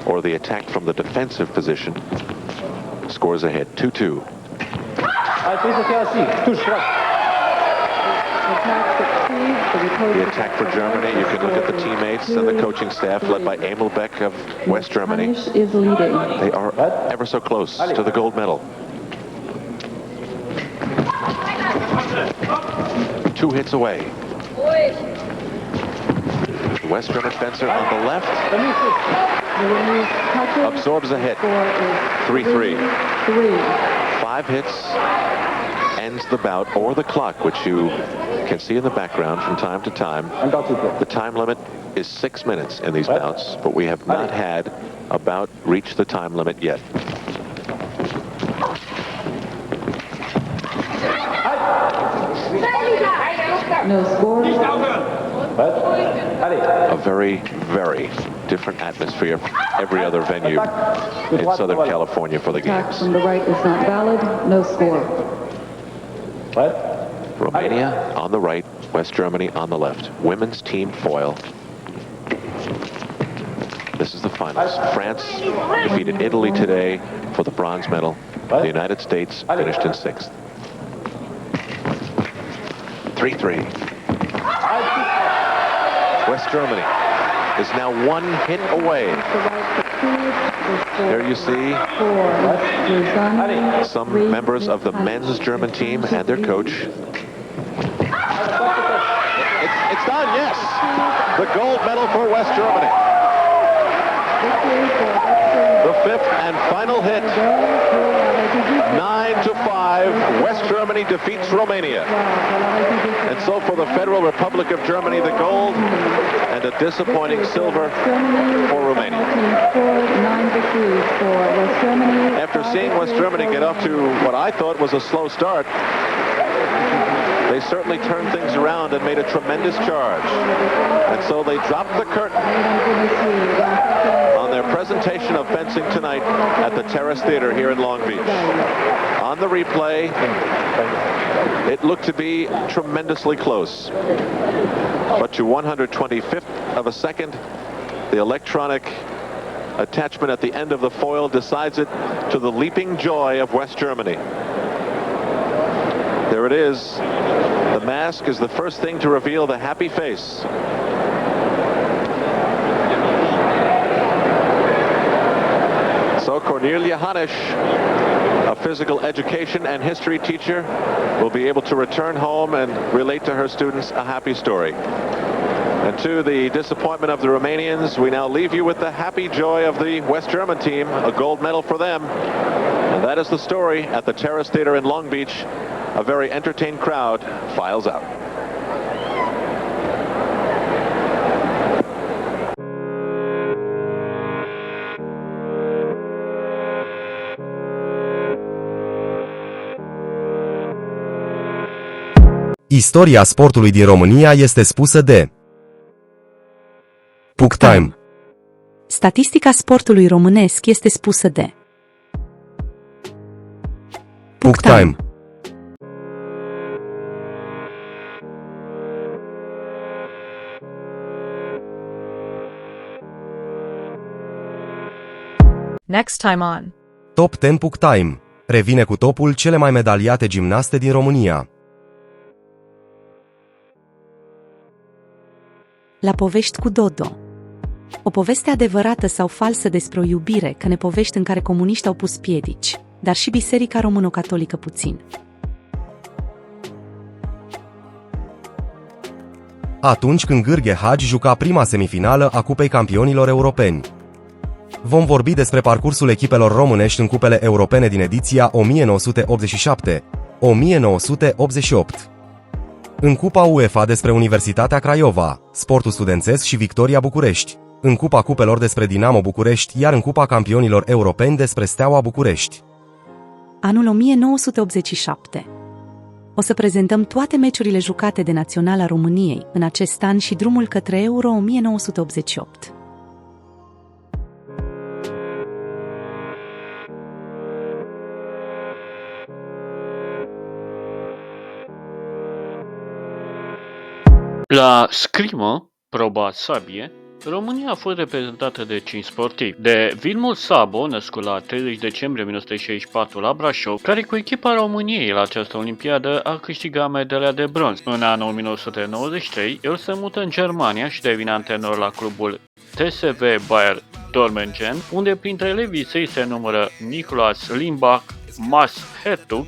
or the attack from the defensive position, scores a hit. 2-2. The attack for Germany, you can look at the teammates and the coaching staff led by Emil Beck of West Germany. They are ever so close to the gold medal. 2 hits away. The West German fencer on the left absorbs a hit. 3-3. 5 hits ends the bout, or the clock, which you can see in the background from time to time. The time limit is 6 minutes in these bouts, but we have not had a bout reach the time limit yet. No score. A very, very different atmosphere from every other venue in Southern California for the Attack games. from the right is not valid, no score. Romania on the right, West Germany on the left. Women's team foil. This is the finals. France defeated Italy today for the bronze medal. The United States finished in 6th. 3-3. West Germany is now 1 hit away. Here you see some members of the men's German team and their coach. It's done, yes. The gold medal for West Germany. The fifth and final hit. 9-5, West Germany defeats Romania. And so for the Federal Republic of Germany, the gold and a disappointing silver for Romania. After seeing West Germany get off to what I thought was a slow start, they certainly turned things around and made a tremendous charge. And so they dropped the curtain on their presentation of fencing tonight at the Terrace Theater here in Long Beach. On the replay, it looked to be tremendously close. But to 125th of a second, the electronic attachment at the end of the foil decides it to the leaping joy of West Germany. There it is. The mask is the first thing to reveal the happy face. So Cornelia Hanisch, a physical education and history teacher, will be able to return home and relate to her students a happy story. And to the disappointment of the Romanians, we now leave you with the happy joy of the West German team, a gold medal for them. And that is the story at the Terrace Theater in Long Beach. A very entertained crowd files out. Istoria sportului din România este spusă de Puck Time. Statistica sportului românesc este spusă de Puck Time. Next time on Top 10 Puck Time. Revine cu topul cele mai medaliate gimnaste din România. La povești cu Dodo. O poveste adevărată sau falsă despre o iubire, că ne povești în care comuniști au pus piedici, dar și Biserica Româno-Catolică puțin. Atunci când Gârghe Hagi juca prima semifinală a Cupei Campionilor Europeni. Vom vorbi despre parcursul echipelor românești în cupele europene din ediția 1987-1988. În Cupa UEFA despre Universitatea Craiova, Sportul Studențesc și Victoria București. În Cupa Cupelor despre Dinamo București, iar în Cupa Campionilor Europeni despre Steaua București. Anul 1987. O să prezentăm toate meciurile jucate de Naționala României în acest an și drumul către Euro 1988. La Scrimă, proba Sabie, România a fost reprezentată de 5 sportivi. De Vilmul Sabo, născut la 30 decembrie 1964 la Brașov, care cu echipa României la această Olimpiadă a câștigat medalia de bronz. În anul 1993, el se mută în Germania și devine antrenor la clubul TSV Bayer Dortmund, unde printre elevii săi se numără Niklas Limbach, Mas Hertug,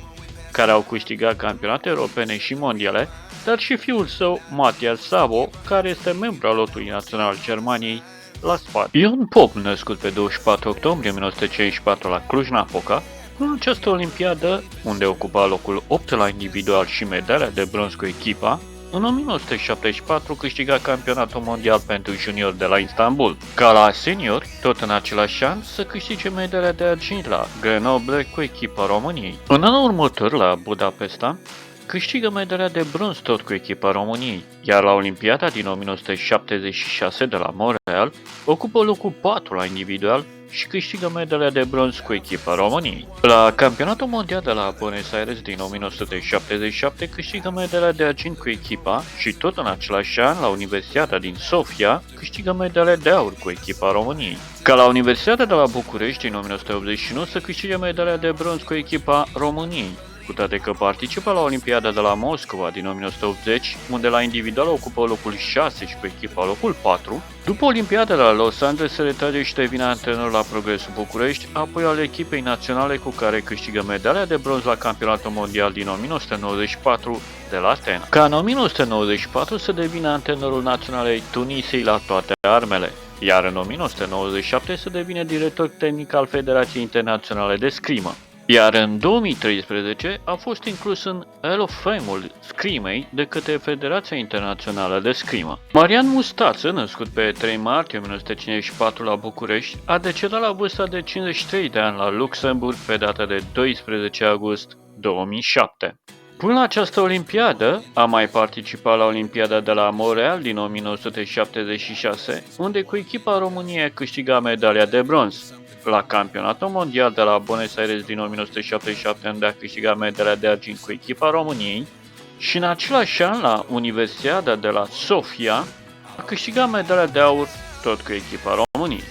care au câștigat campionate europene și mondiale, dar și fiul său, Matthias Sabo, care este membru al lotului național Germaniei la spate. Ion Pop, născut pe 24 octombrie 1954 la Cluj-Napoca, în această olimpiadă, unde ocupa locul 8 la individual și medalia de bronz cu echipa, în 1974 câștiga campionatul mondial pentru junior de la Istanbul. Ca la senior, tot în același an, să câștige medalia de argint la Grenoble cu echipa României. În anul următor, la Budapesta, câștigă medalia de bronz tot cu echipa României, iar la Olimpiada din 1976 de la Montreal ocupă locul 4 la individual și câștigă medalia de bronz cu echipa României. La Campionatul Mondial de la Buenos Aires din 1977 câștigă medalia de argint cu echipa și tot în același an la Universiada din Sofia câștigă medalia de aur cu echipa României. Ca la Universiada de la București din 1981 să câștige medalia de bronz cu echipa României. cu toate că participă la Olimpiada de la Moscova din 1980, unde la individual ocupă locul 6 și cu echipa locul 4. După Olimpiada de la Los Angeles se retrage și devine antrenor la Progresul București, apoi al echipei naționale cu care câștigă medalia de bronz la Campionatul Mondial din 1994 de la Atena. Ca în 1994 se devine antrenorul național al Tunisiei la toate armele, iar în 1997 se devine director tehnic al Federației Internaționale de Scrimă. Iar în 2013 a fost inclus în Hall of Fame-ul Scrimei de către Federația Internațională de Scrimă. Marian Mustață, născut pe 3 martie 1954 la București, a decedat la vârsta de 53 de ani la Luxemburg pe data de 12 august 2007. Până la această olimpiadă, a mai participat la Olimpiada de la Montreal din 1976, unde cu echipa României a câștigat medalia de bronz. La Campionatul Mondial de la Buenos Aires din 1977, unde a câștigat medalia de argint cu echipa României, și în același an la Universiada de la Sofia a câștigat medalia de aur tot cu echipa României.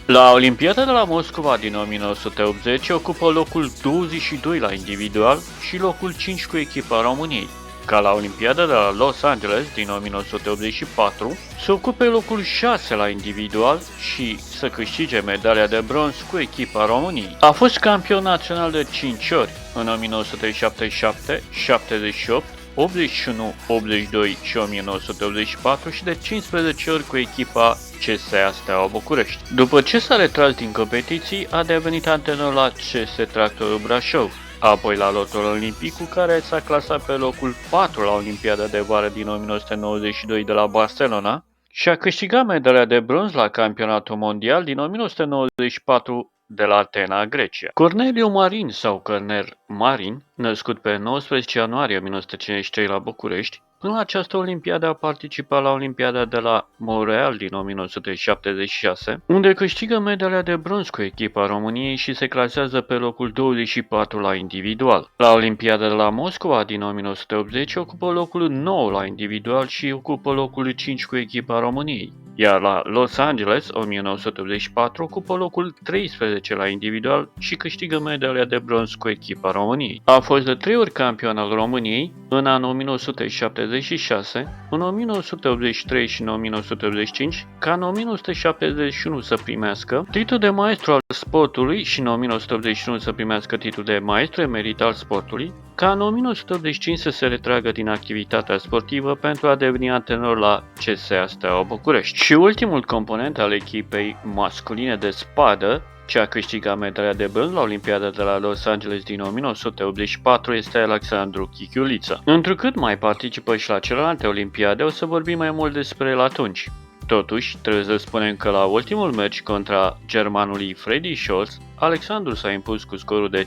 La Olimpiada de la Moscova din 1980 ocupă locul 22 la individual și locul 5 cu echipa României. Ca la Olimpiada de la Los Angeles din 1984 se ocupe locul 6 la individual și să câștige medalia de bronz cu echipa României. A fost campion național de 5 ori, în 1977, 78, 81, 82 și 1984 și de 15 ori cu echipa CSA Steaua București. După ce s-a retras din competiții, a devenit antrenor la CS Tractorul Brașov, apoi la Lotul Olimpic, cu care s-a clasat pe locul 4 la Olimpiada de vară din 1992 de la Barcelona și a câștigat medalia de bronz la Campionatul Mondial din 1994 de la Atena, Grecia. Corneliu Marin sau Cornel Marin, născut pe 19 ianuarie 1953 la București, până la această olimpiadă a participat la Olimpiada de la Montreal din 1976, unde câștigă medalia de bronz cu echipa României și se clasează pe locul 24 la individual. La Olimpiada de la Moscova din 1980 ocupă locul 9 la individual și ocupă locul 5 cu echipa României. Iar la Los Angeles 1984 ocupă locul 13 la individual și câștigă medalia de bronz cu echipa României. A fost de 3 ori campion al României, în anul 1976, în 1983 și în 1985, ca în 1971 să primească titlul de maestru al sportului și în 1981 să primească titlul de maestru emerit al sportului, ca în 1985 să se retragă din activitatea sportivă pentru a deveni antrenor la CSA Steaua București. Și ultimul component al echipei masculine de spadă, ce a câștigat medalia de bronz la Olimpiada de la Los Angeles din 1984, este Alexandru Chichiuliță. Întrucât mai participă și la celelalte olimpiade, o să vorbim mai mult despre el atunci. Totuși, trebuie să spunem că la ultimul meci contra germanului Freddy Scholz, Alexandru s-a impus cu scorul de 5-1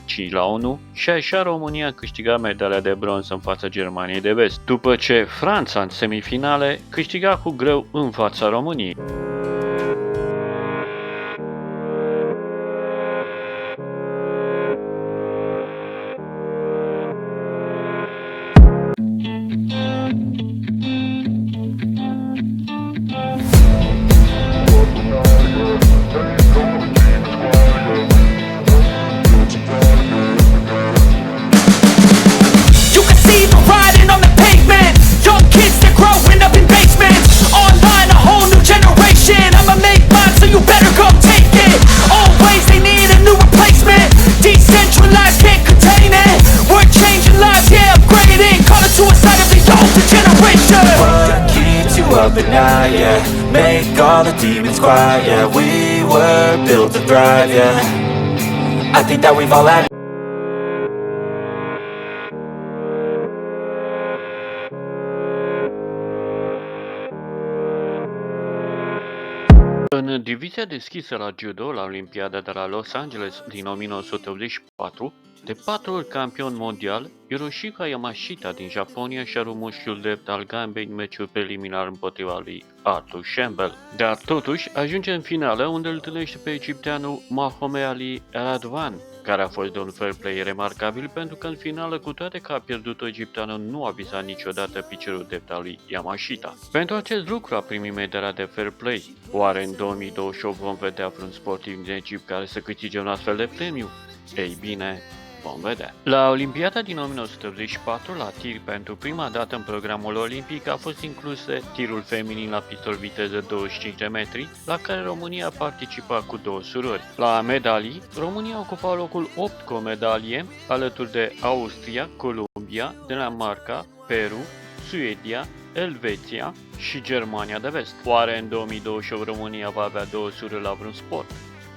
și așa România a câștigat medalia de bronz în fața Germaniei de Vest, după ce Franța în semifinale câștiga cu greu în fața României. At night, yeah. Make all the demons quiet, yeah. We were built to thrive, yeah. I think that we've all had. În divizia deschisă la judo la Olimpiada de la Los Angeles din 1984, de 4 ori campion mondial, Hiroshika Yamashita din Japonia și-a rupt mușchiul drept al gambei în meciul preliminar împotriva lui Arthur Schembel. Dar totuși ajunge în finală, unde îl întâlnește pe egipteanul Mohamed Ali Radwan, care a fost de un fair play remarcabil pentru că în finală, cu toate că a pierdut-o, egipteanul nu a visat niciodată piciorul drept al lui Yamashita. Pentru acest lucru a primit medalia de fair play. Oare în 2028 vom vedea vreun sportiv din Egipt care să câștige un astfel de premiu? Ei bine, Vom vedea. La Olimpiada din 1984, la tir pentru prima dată în programul olimpic a fost incluse tirul feminin la pistol viteză 25 de metri, la care România participa cu 2 surori. La medalii, România ocupa locul 8 cu o medalie, alături de Austria, Columbia, Danemarca, Peru, Suedia, Elveția și Germania de Vest. Oare în 2028 România va avea 2 surori la vreun sport?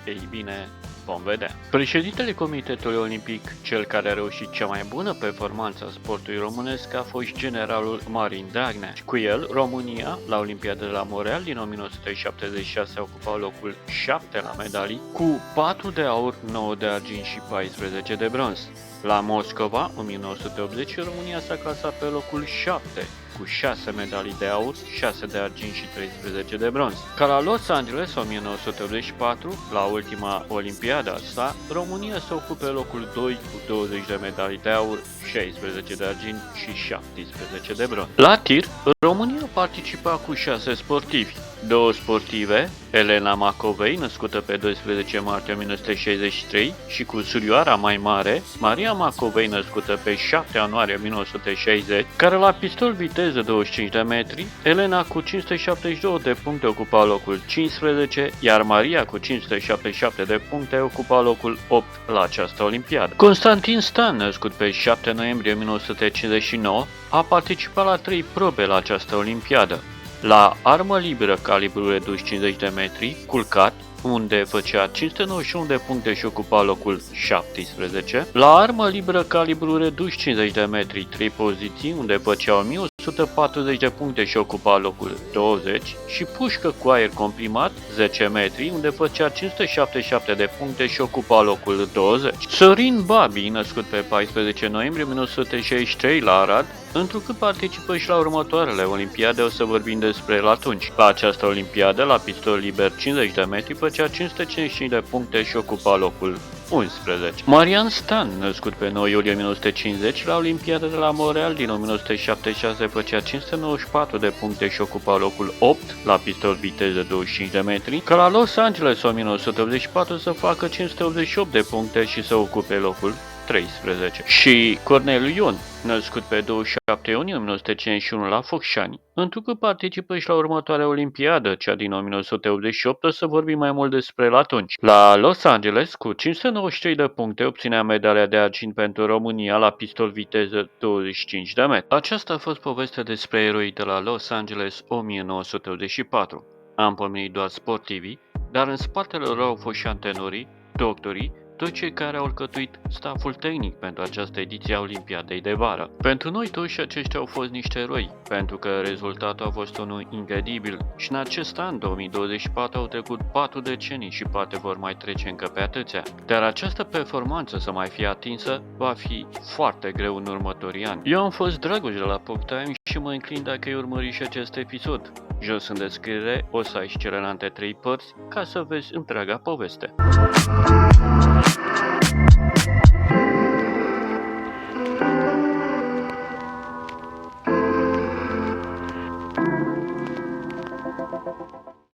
Ei bine, vom vedea. Președintele Comitetului Olimpic, cel care a reușit cea mai bună performanță a sportului românesc, a fost generalul Marin Dragnea. Cu el, România, la Olimpiada de la Montreal din 1976, a ocupat locul 7 la medalii, cu 4 de aur, 9 de argint și 14 de bronz. La Moscova, 1980, România s-a clasat pe locul 7, cu 6 medalii de aur, 6 de argint și 13 de bronz. Ca la Los Angeles, 1984, la ultima Olimpiada asta, România se ocupe locul 2 cu 20 de medalii de aur, 16 de argint și 17 de bronz. La tir, România participa cu 6 sportivi. 2 sportive, Elena Macovei, născută pe 12 martie 1963, și cu surioara mai mare, Maria Macovei, născută pe 7 ianuarie 1960, care la pistol viteză 25 de metri, Elena cu 572 de puncte ocupa locul 15, iar Maria cu 577 de puncte ocupa locul 8 la această olimpiadă. Constantin Stan, născut pe 7 noiembrie 1959, a participat la 3 probe la această olimpiadă. La armă liberă calibru redus 50 de metri, culcat, unde făcea 591 de puncte și ocupa locul 17. La armă liberă calibru redus 50 de metri, 3 poziții, unde făcea 1140 de puncte și ocupa locul 20. Și pușcă cu aer comprimat 10 metri, unde făcea 577 de puncte și ocupa locul 20. Sorin Babi, născut pe 14 noiembrie 1963 la Arad, întrucât participă și la următoarele olimpiade, o să vorbim despre el atunci. La această olimpiadă, la pistol liber 50 de metri, făcea 555 de puncte și ocupa locul 11. Marian Stan, născut pe 9 iulie 1950, la Olimpiada de la Montreal din 1976, făcea 594 de puncte și ocupa locul 8 la pistol viteză 25 de metri, ca la Los Angeles 1984 să facă 588 de puncte și să ocupe locul 13. Și Corneliu Ion, născut pe 27 iunie 1951 la Focșani, întrucât participă și la următoarea olimpiadă, cea din 1988, o să vorbim mai mult despre el atunci. La Los Angeles, cu 593 de puncte, obținea medalia de argint pentru România la pistol viteză 25 de metri. Aceasta a fost povestea despre eroii de la Los Angeles 1984. Am pomenit doar sportivii, dar în spatele lor au fost și antenorii, doctorii, toți cei care au alcătuit staful tehnic pentru această ediție a Olimpiadei de vară. Pentru noi toți aceștia au fost niște eroi, pentru că rezultatul a fost unul incredibil și în acest an 2024 au trecut 4 decenii și poate vor mai trece încă pe atâția. Dar această performanță să mai fie atinsă va fi foarte greu în următorii ani. Eu am fost Dragoș de la Pop Time și mă înclin dacă ai urmărit și acest episod. Jos în descriere o să ai și celelalte 3 părți ca să vezi întreaga poveste.